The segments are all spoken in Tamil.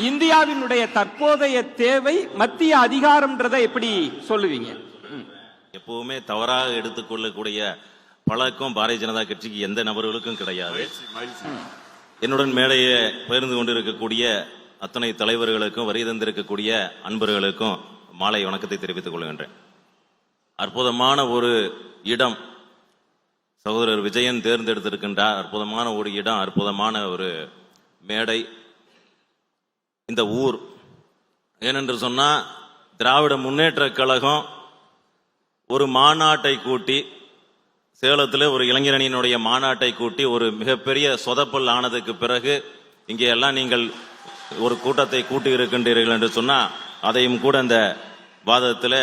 இந்தியாவினுடைய தற்போதைய தேவை மத்திய அதிகாரம்ன்றதை எப்படி சொல்லுவீங்க? எப்பவுமே தவறாக எடுத்துக்கொள்ளக்கூடிய பழக்கம் பாரதிய ஜனதா கட்சிக்கு எந்த நபர்களுக்கும் கிடையாது. என்னுடன் மேடையை பகிர்ந்து கொண்டிருக்கக்கூடிய அத்தனை தலைவர்களுக்கும் வரி தந்திருக்கக்கூடிய அன்பர்களுக்கும் மாலை வணக்கத்தை தெரிவித்துக் கொள்கின்றேன். அற்புதமான ஒரு இடம் சகோதரர் விஜயன் தேர்ந்தெடுத்திருக்கின்றார். அற்புதமான ஒரு இடம், அற்புதமான ஒரு மேடை இந்த ஊர். ஏனென்று சொன்னா திராவிட முன்னேற்ற கழகம் ஒரு மாநாட்டை கூட்டி, சேலத்தில் ஒரு இளைஞரணியினுடைய மாநாட்டை கூட்டி ஒரு மிகப்பெரிய சொதப்பல் ஆனதுக்கு பிறகு இங்கே எல்லாம் நீங்கள் ஒரு கூட்டத்தை கூட்டி இருக்கின்றீர்கள் என்று சொன்னா அதையும் கூட இந்த வாதத்தில்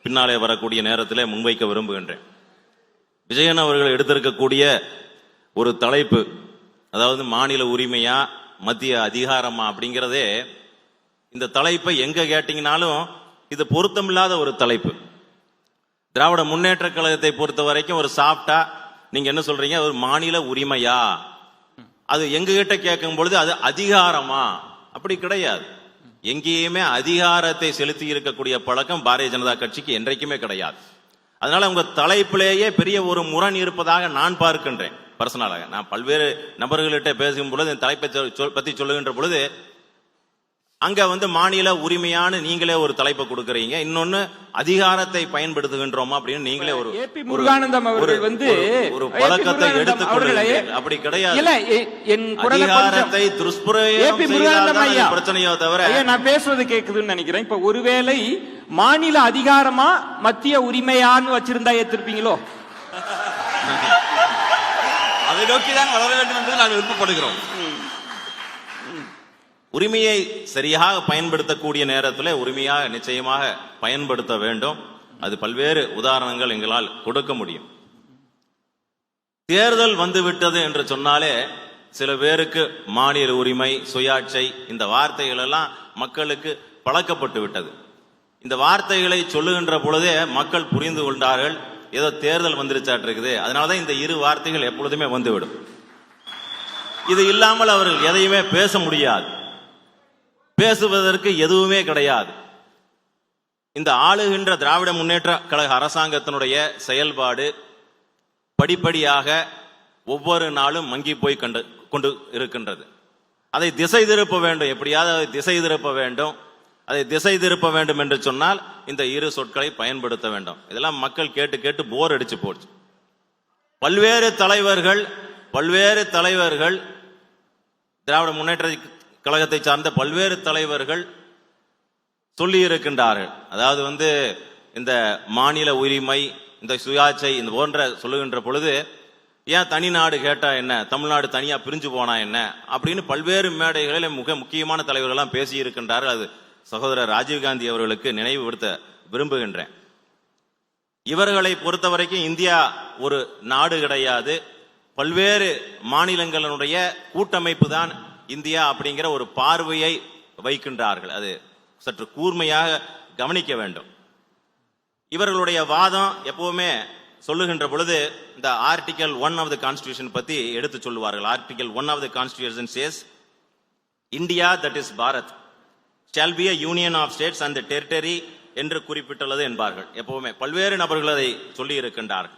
பின்னாலே வரக்கூடிய நேரத்தில் முன்வைக்க விரும்புகின்றேன். விஜயன் அவர்கள் எடுத்திருக்கக்கூடிய ஒரு தலைப்பு, அதாவது மாநில உரிமையா மத்திய அதிகாரமா அப்படிங்கிறதே, இந்த தலைப்பை எங்க கேட்டீங்கன்னாலும் இது பொருத்தமில்லாத ஒரு தலைப்பு. திராவிட முன்னேற்ற கழகத்தை பொறுத்த வரைக்கும் ஒரு சாப்பிட்டா நீங்க என்ன சொல்றீங்க, ஒரு மாநில உரிமையா, அது எங்க கிட்ட கேட்கும் பொழுது அது அதிகாரமா, அப்படி கிடையாது. எங்கேயுமே அதிகாரத்தை செலுத்தி இருக்கக்கூடிய பழக்கம் பாரதிய ஜனதா கட்சிக்கு என்றைக்குமே கிடையாது. அதனால உங்க தலைப்பிலேயே பெரிய ஒரு முரண் இருப்பதாக நான் பார்க்கின்றேன். பர்சனலாக நான் பல்வேறு நபர்கள்கிட்ட பேசும் பொழுது தலைப்பை பத்தி சொல்லுகின்ற பொழுது அங்க மாநில உரிமையான நீங்களே ஒரு தலைப்பை கொடுக்கறீங்க, இன்னொன்னு அதிகாரத்தை பயன்படுத்துகின்றோமா அப்படின்னு நீங்களே ஒரு முருகானந்தம் அவர்கள் ஒரு பழக்கத்தை எடுத்துக்கொள்ளுங்க. அப்படி கிடையாது. அதிகாரத்தை துஷ்பிரயோகம் பிரச்சனையோ தவிர நான் பேசுறது கேக்குதுன்னு நினைக்கிறேன். இப்ப ஒருவேளை மாநில அதிகாரமா மத்திய உரிமையான்னு வச்சிருந்தா ஏத்திருப்பீங்களோ? அதை நோக்கிதான் வளர வேண்டும் என்று நான் விருப்பப்படுகிறோம். உரிமையை சரியாக பயன்படுத்தக்கூடிய நேரத்தில் உரிமையாக நிச்சயமாக பயன்படுத்த வேண்டும். அது பல்வேறு உதாரணங்கள் எங்களால் கொடுக்க முடியும். தேர்தல் வந்துவிட்டது என்று சொன்னாலே சில பேருக்கு மாநில உரிமை, சுயாட்சி இந்த வார்த்தைகள் எல்லாம் மக்களுக்கு பழக்கப்பட்டு விட்டது. இந்த வார்த்தைகளை சொல்லுகின்ற பொழுதே மக்கள் புரிந்து கொண்டார்கள், ஏதோ தேர்தல் வந்துருச்சாட்டு இருக்குது, அதனாலதான் இந்த இரு வார்த்தைகள் எப்பொழுதுமே வந்துவிடும். இது இல்லாமல் அவர்கள் எதையுமே பேச முடியாது, பேசுவதற்கு எதுவுமே கிடையாது. இந்த ஆளுகின்ற திராவிட முன்னேற்ற கழக அரசாங்கத்தினுடைய செயல்பாடு படிப்படியாக ஒவ்வொரு நாளும் மங்கி போய் கொண்டு இருக்கின்றது. அதை திசை திருப்ப வேண்டும், எப்படியாவது அதை திசை திருப்ப வேண்டும். அதை திசை திருப்ப வேண்டும் என்று சொன்னால் இந்த இரு சொற்களை பயன்படுத்த வேண்டும். இதெல்லாம் மக்கள் கேட்டு கேட்டு போர் அடிச்சு போச்சு. பல்வேறு தலைவர்கள் திராவிட முன்னேற்ற கழகத்தை சார்ந்த பல்வேறு தலைவர்கள் சொல்லி இருக்கின்றார்கள். அதாவது இந்த மாநில உரிமை, இந்த சுயாட்சி இந்த போன்ற சொல்லுகின்ற பொழுது ஏன் தனி நாடு கேட்டா என்ன, தமிழ்நாடு தனியா பிரிஞ்சு போனா என்ன அப்படின்னு பல்வேறு மேடைகளில் மிக முக்கியமான தலைவர்கள்லாம் பேசி இருக்கின்றார்கள். அது சகோதரர் ராஜீவ்காந்தி அவர்களுக்கு நினைவுபடுத்த விரும்புகின்றேன். இவர்களை பொறுத்த வரைக்கும் இந்தியா ஒரு நாடு கிடையாது, பல்வேறு மாநிலங்களுடைய கூட்டமைப்பு தான் இந்தியா அப்படிங்கிற ஒரு பார்வையை வைக்கின்றார்கள். அது சற்று கூர்மையாக கவனிக்க வேண்டும். இவர்களுடைய வாதம் எப்பவுமே சொல்லுகின்ற பொழுது இந்த ஆர்டிகல் 1 ஆஃப் தி கான்ஸ்டிடியூஷன் பத்தி எடுத்து சொல்லுவார்கள். Article 1 of the constitution says India that is Bharat shall be a union of states and territory என்று குறிப்பிட்டுள்ளது என்பார்கள். எப்பவுமே பல்வேறு நபர்கள் அதை சொல்லி இருக்கின்றார்கள்.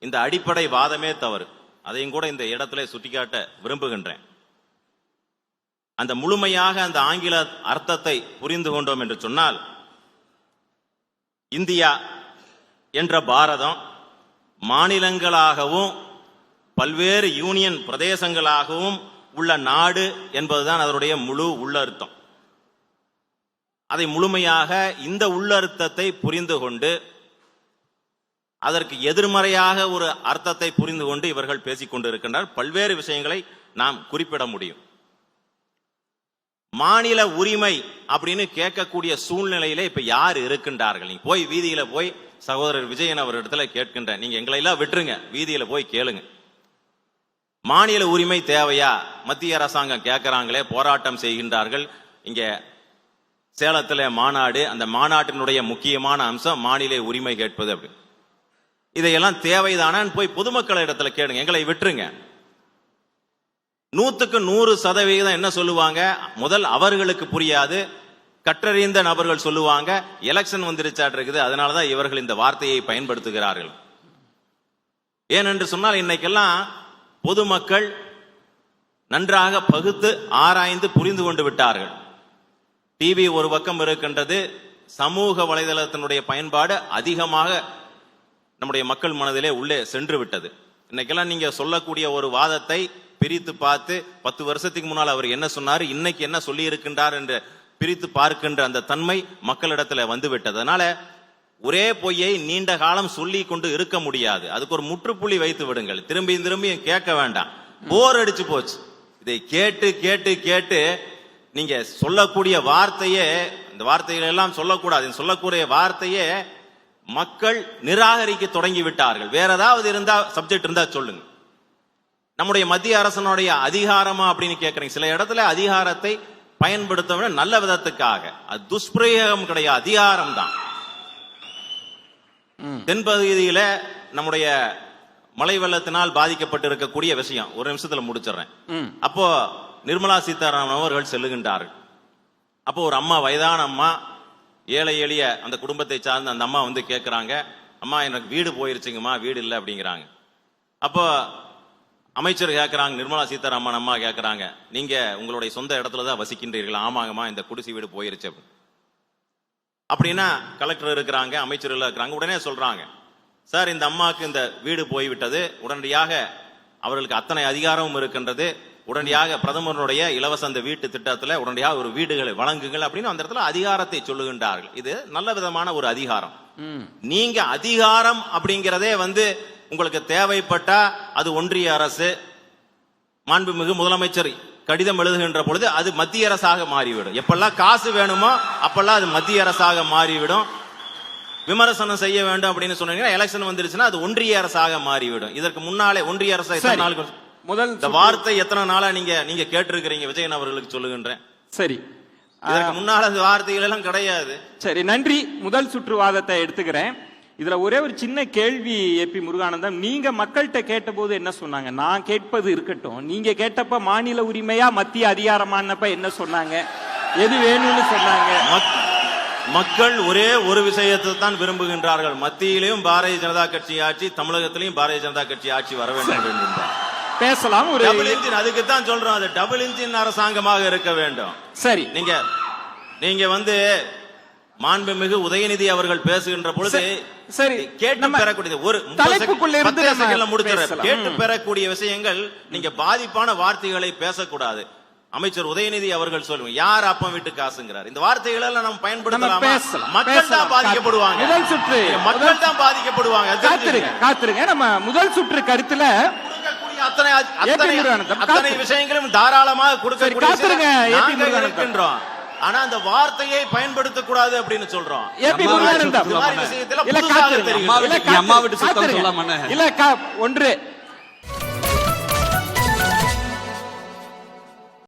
இந்த அடிப்படை வாதமே தவறு. அதையும் கூட இந்த இடத்துல சுட்டிக்காட்ட விரும்புகின்றேன். அந்த முழுமையாக அந்த ஆங்கில அர்த்தத்தை புரிந்து கொண்டோம் என்று சொன்னால், இந்தியா என்ற பாரதம் மாநிலங்களாகவும் பல்வேறு யூனியன் பிரதேசங்களாகவும் உள்ள நாடு என்பதுதான் அதனுடைய முழு உள்ளர்த்தம். அதை முழுமையாக இந்த உள்ளர்த்தத்தை புரிந்து கொண்டு அதற்கு எதிர்மறையாக ஒரு அர்த்தத்தை புரிந்து கொண்டு இவர்கள் பேசிக் கொண்டிருக்கின்றார். பல்வேறு விஷயங்களை நாம் குறிப்பிட முடியும். மாநில உரிமை அப்படின்னு கேட்கக்கூடிய சூழ்நிலையில இப்ப யார் இருக்கின்றார்கள்? நீங்க போய் வீதியில போய் சகோதரர் விஜயன் அவர் இடத்துல கேட்கின்ற, நீங்க எங்களை எல்லாம் விட்டுருங்க, வீதியில போய் கேளுங்க, மாநில உரிமை தேவையா? மத்திய அரசாங்கம் கேட்கிறாங்களே, போராட்டம் செய்கின்றார்கள். இங்க சேலத்துல மாநாடு, அந்த மாநாட்டினுடைய முக்கியமான அம்சம் மாநில உரிமை கேட்பது. அப்படி இதையெல்லாம் தேவைதானான்னு போய் பொதுமக்கள் இடத்துல கேளுங்க, எங்களை விட்டுருங்க. 100% என்ன சொல்லுவாங்க, முதல் அவர்களுக்கு புரியாது, கற்றறிந்த நபர்கள் சொல்லுவாங்க எலெக்ஷன் வந்துருச்சாட்டு இருக்குது, அதனாலதான் இவர்கள் இந்த வார்த்தையை பயன்படுத்துகிறார்கள். ஏனென்று சொன்னால் இன்னைக்கெல்லாம் பொதுமக்கள் நன்றாக பகுத்து ஆராய்ந்து புரிந்து கொண்டு விட்டார்கள். டிவி ஒரு பக்கம் இருக்கின்றது, சமூக வலைதளத்தினுடைய பயன்பாடு அதிகமாக நம்முடைய மக்கள் மனதிலே உள்ளே சென்று விட்டது. இன்னைக்கெல்லாம் நீங்க சொல்லக்கூடிய ஒரு வாதத்தை பிரித்து பார்த்து 10 வருஷத்துக்கு முன்னால் அவர் என்ன சொன்னார், இன்னைக்கு என்ன சொல்லி இருக்கின்றார் என்று பிரித்து பார்க்கின்ற அந்த தன்மை மக்களிடத்துல வந்து விட்டது. அதனால ஒரே பொய்யை நீண்ட காலம் சொல்லி கொண்டு இருக்க முடியாது. அதுக்கு ஒரு முற்றுப்புள்ளி வைத்து விடுங்கள். திரும்பி கேட்க வேண்டாம், போர் அடிச்சு போச்சு. இதை கேட்டு கேட்டு கேட்டு நீங்க சொல்லக்கூடிய வார்த்தையே, இந்த வார்த்தைகள் எல்லாம் சொல்லக்கூடாது, சொல்லக்கூடிய வார்த்தையே மக்கள் நிராகரிக்க தொடங்கி விட்டார்கள். வேற ஏதாவது இருந்தா சப்ஜெக்ட் இருந்தா சொல்லுங்க. நம்முடைய மத்திய அரசனுடைய அதிகாரமா அப்படின்னு கேட்கறீங்க. சில இடத்துல அதிகாரத்தை பயன்படுத்த நல்ல விதத்துக்காக, அது துஷ்பிரயோகம் கிடையாது, அதிகாரம் தான். தென்பகுதியில நம்முடைய மழை வெள்ளத்தினால் பாதிக்கப்பட்டு இருக்கக்கூடிய விஷயம் ஒரு நிமிஷத்துல முடிச்சிடறேன். அப்போ நிர்மலா சீதாராமன் அவர்கள் செல்லுகின்றார்கள். அப்போ ஒரு அம்மா, வயதான அம்மா, ஏழை எளிய அந்த குடும்பத்தை சார்ந்த அந்த அம்மா வந்து கேட்கிறாங்க, அம்மா எனக்கு வீடு போயிருச்சுங்கம்மா, வீடு இல்லை அப்படிங்கிறாங்க. அப்போ அமைச்சர் கேட்கிறாங்க, நிர்மலா சீதாராமன் அம்மா கேட்கிறாங்க, நீங்க உங்களுடைய சொந்த இடத்துல தான் வசிக்கின்றீர்கள்? ஆமாங்கம்மா, இந்த குடிசை வீடு போயிருச்சு அப்படின்னா கலெக்டர் இருக்கிறாங்க, அமைச்சர்கள் இருக்கிறாங்க. உடனே சொல்றாங்க, சார் இந்த அம்மாவுக்கு இந்த வீடு போய்விட்டது, உடனடியாக அவர்களுக்கு அத்தனை அதிகாரமும் இருக்கின்றது, உடனடியாக பிரதமருடைய இலவச அந்த வீட்டு திட்டத்தில் உடனடியாக ஒரு வீடுகளை வழங்குங்கள் அப்படின்னு அந்த இடத்துல அதிகாரத்தை சொல்லுகின்றார்கள். இது நல்ல விதமான ஒரு அதிகாரம். நீங்க அதிகாரம் அப்படிங்கிறதே வந்து உங்களுக்கு தேவைப்பட்டா அது ஒன்றிய அரசு, மாண்புமிகு முதலமைச்சர் கடிதம் எழுதுகின்ற பொழுது அது மத்திய அரசாக மாறிவிடும். எப்பெல்லாம் காசு வேணுமோ அப்பெல்லாம் அது மத்திய அரசாக மாறிவிடும். விமர்சனம் செய்ய வேண்டும் அப்படின்னு சொன்னீங்கன்னா எலெக்ஷன் வந்துருச்சுன்னா அது ஒன்றிய அரசாக மாறிவிடும். இதற்கு முன்னாலே ஒன்றிய அரசு எத்தனை நாள் முதல் இந்த வார்த்தை எத்தனை நாளா நீங்க கேட்டிருக்கிறீங்க விஜயன் அவர்களுக்கு சொல்லுகின்றேன். சரி, இதற்கு முன்னால அந்த வார்த்தைகள் எல்லாம் கிடையாது. சரி, நன்றி. முதல் சுற்றுவாதத்தை எடுத்துக்கிறேன். இதுல ஒரே ஒரு சின்ன கேள்வி ஏபி முருகானந்தம், நீங்க மக்கள்கிட்ட கேட்ட போது என்ன சொன்னாங்க? நான் கேட்பது இருக்கட்டும், நீங்க கேட்டப்ப மாநில உரிமையா மத்திய அதிகாரமானப்ப என்ன சொன்னாங்க? எது வேணும்னு சொன்னாங்க? மக்கள் ஒரே ஒரு விஷயத்தை தான் விரும்புகின்றார்கள், மத்தியிலையும் பாரதிய ஜனதா கட்சி ஆட்சி, தமிழகத்திலையும் பாரதிய ஜனதா கட்சி ஆட்சி வர வேண்டும் என்றார். பேசலாம். ஒரு டபுள் இன்ஜின், அதுக்கு தான் சொல்றோம், அது டபுள் இன்ஜின் அரசாங்கமாக இருக்க வேண்டும். சரி, நீங்க வந்து மாண்புமிகு உதயநிதி அவர்கள் பேசுகின்ற பொழுது சரி கேட்டு பெறக்கூடிய ஒரு தலைப்புக்குள்ள இருந்து முடிச்சிடறேன். கேட்டு பெறக்கூடிய விஷயங்கள், நீங்க பாதிப்பான வார்த்தைகளை பேசக்கூடாது. அமைச்சர் உதயநிதி அவர்கள் சொல்லுங்க, யார் அப்பம் விட்டு காசுங்கிறார், இந்த வார்த்தைகளை எல்லாம் நம்ம பயன்படுத்தலாமா? மக்கள் தான் பாதிக்கப்படுவாங்க. முதல் சுற்று மக்கள் தான் பாதிக்கப்படுவாங்க. காத்துருங்க. நம்ம முதல் சுற்று கருத்துல அத்தனை விஷயங்களும் தாராளமாக கொடுக்கின்றோம். ஆனா அந்த வார்த்தையை பயன்படுத்தக்கூடாது அப்படின்னு சொல்றோம். ஒன்று